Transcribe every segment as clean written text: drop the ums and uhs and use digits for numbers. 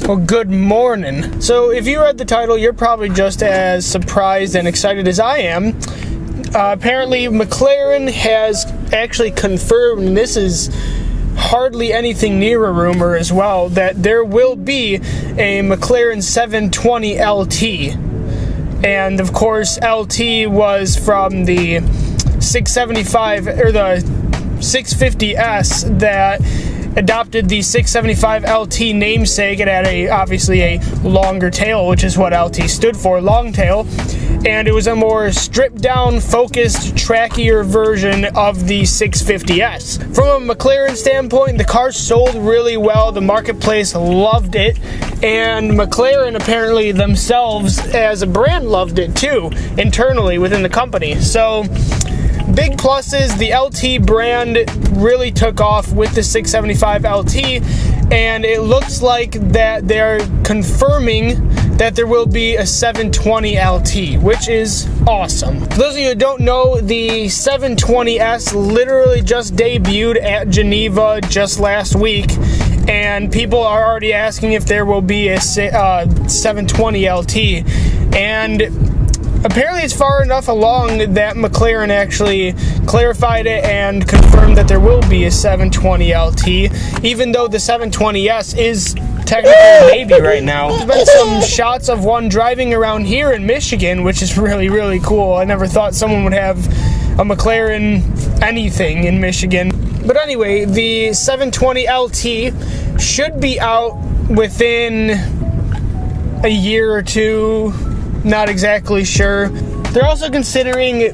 Well, good morning. So if you read the title, you're probably just as surprised and excited as I am. Apparently, Mclaren has actually confirmed, and this is hardly anything near a rumor as well, that there will be a Mclaren 720Lt. And of course, LT was from the 675 or the 650S that adopted the 675LT namesake. It had obviously a longer tail, which is what LT stood for, long tail, and it was a more stripped down, focused, trackier version of the 650S. From a McLaren standpoint, the car sold really well. The marketplace loved it, and McLaren apparently themselves as a brand loved it too, internally within the company. So big pluses. The LT brand really took off with the 675LT, and it looks like that they're confirming that there will be a 720LT, which is awesome. For those of you who don't know, the 720S literally just debuted at Geneva just last week, and people are already asking if there will be a 720LT, and apparently it's far enough along that McLaren actually clarified it and confirmed that there will be a 720LT, even though the 720S is technically a baby right now. There's been some shots of one driving around here in Michigan, which is really, really cool. I never thought someone would have a McLaren anything in Michigan. But anyway, the 720LT should be out within a year or two. Not exactly sure. They're also considering,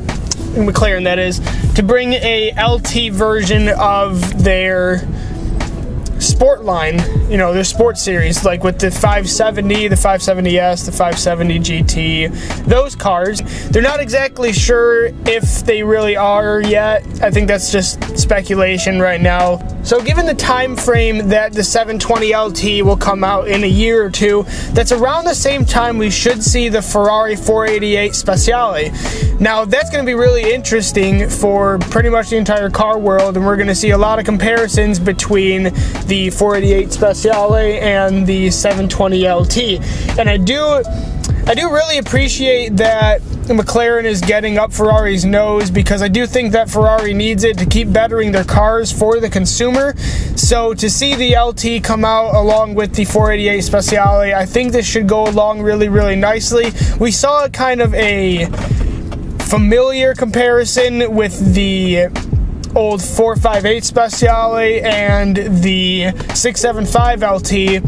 McLaren that is, to bring a LT version of their sport line, you know, their sports series, like with the 570, the 570S, the 570 GT, those cars. They're not exactly sure if they really are yet. I think that's just speculation right now. So given the time frame that the 720LT will come out in a year or two, that's around the same time we should see the Ferrari 488 Speciale. Now that's going to be really interesting for pretty much the entire car world, and we're going to see a lot of comparisons between the 488 Speciale and the 720LT. And I do really appreciate that McLaren is getting up Ferrari's nose, because I do think that Ferrari needs it to keep bettering their cars for the consumer. So to see the LT come out along with the 488 Speciale, I think this should go along really, really nicely. We saw kind of a familiar comparison with the old 458 Speciale and the 675LT,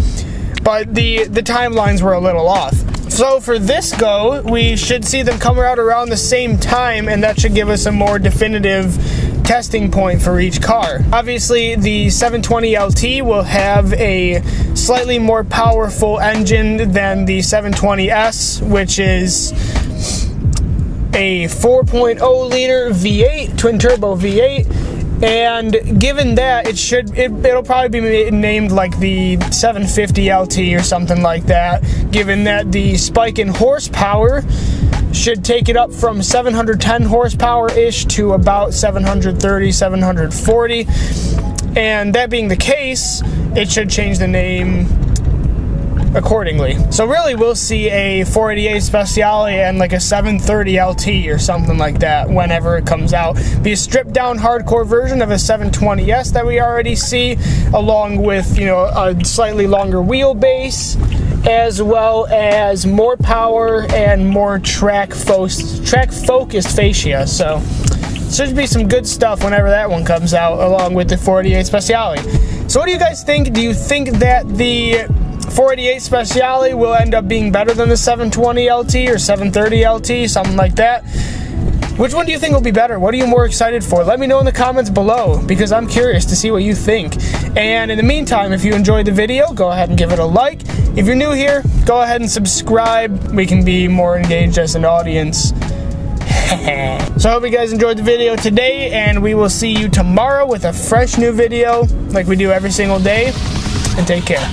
but the timelines were a little off. So for this go, we should see them come out around the same time, and that should give us a more definitive testing point for each car. Obviously, the 720LT will have a slightly more powerful engine than the 720S, which is a 4.0 liter V8, twin turbo V8. And given that, it'll probably be named like the 750LT or something like that, given that the spike in horsepower should take it up from 710 horsepower-ish to about 730, 740. And that being the case, it should change the name accordingly. So really, we'll see a 488 Speciale and like a 730LT or something like that whenever it comes out. Be a stripped down hardcore version of a 720S that we already see, along with, you know, a slightly longer wheelbase, as well as more power and more track focused fascia. So should be some good stuff whenever that one comes out, along with the 488 Speciale. So what do you guys think? Do you think that the 488 Speciale will end up being better than the 720LT or 730LT, something like that? Which one do you think will be better? What are you more excited for? Let me know in the comments below, because I'm curious to see what you think. And in the meantime, if you enjoyed the video, go ahead and give it a like. If you're new here, go ahead and subscribe. We can be more engaged as an audience. So I hope you guys enjoyed the video today, and we will see you tomorrow with a fresh new video like we do every single day. And take care.